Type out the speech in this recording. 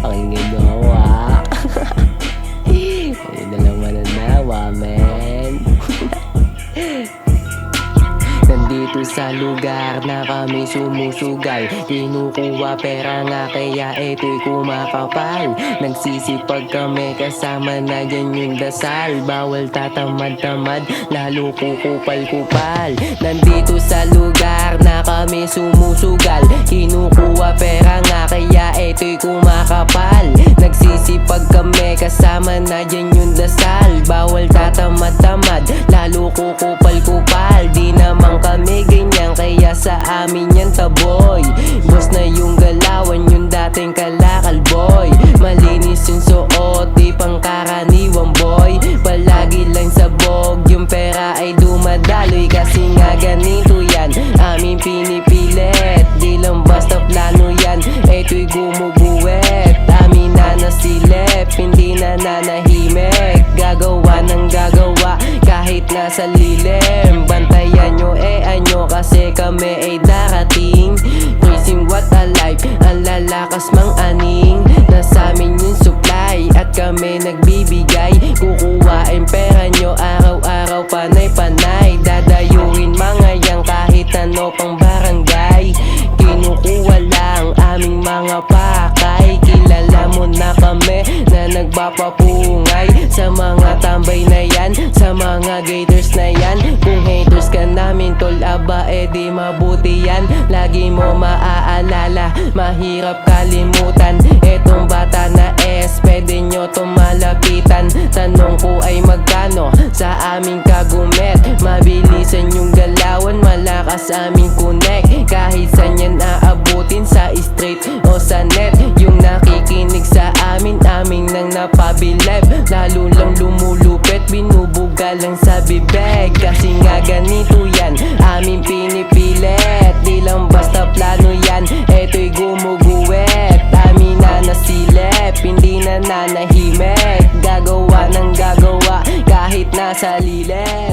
Pakinggan mo ako ha. Ayun na lang mananawa, men. Nandito sa lugar na kami sumusugal, kinukuha pera nga kaya ito'y kumakapal. Nagsisipag kami kasama na dyan yung dasal. Bawal tatamad-tamad, lalo kukupal-kupal. Nandito sa lugar na kami sumusugal, kinukuha pera nga kaya ito'y kumakapal. Nagsisipag kami kasama na dyan yung dasal. Bawal tatamad-tamad, lalo kukupal-kupal. Di naman kami ganyan kaya sa amin yan taboy. Boss na yung galawan, yung dating kalakal boy. Malinis yung suot, di pangkaraniwang boy. Palagi lang sabog, yung pera ay dumadaloy. Kasi nga ganito yan, amin pinipilit. Di lang basta plano yan, ito'y gumuguwet. Amin na nasilip, hindi na nanahimik. Gagawa ng gagawa, kahit nasa lilim. Bantayan nyo anyo, kasi kami ay darating. Praising what a life, ang lalakas mang aning. Nasamin yung supply, at kami nagbibigay. Kukuhain pera nyo, araw-araw panay-panay. Dadayuin mga yang kahit ano pang barangay. Kinukuha lang aming mga pakay. Kilala mo na kami na nagpapapungay sa mga tambay na yan, sa mga gators na yan. Kung haters ka namin tol, aba di mabuti yan. Lagi mo maaalala, mahirap kalimutan. Etong bata na pwede nyo tumalapitan. Tanong ko ay magkano sa aming kagumet. Mabilisan yung galawan, malakas aming connect. Kahit saan yan aabutin, sa straight o sa net. Yung nakikinig sa amin, aming nang napabilib. Lalo lang lumulupit, binubuga lang sa bibig. Kasi nga ganito yan, aming pinipilit. Di lang basta plano yan, eto'y gumuguwet. Amin na nasilip, hindi na nanahimik. Gagawa ng gagawa, kahit nasa lilim.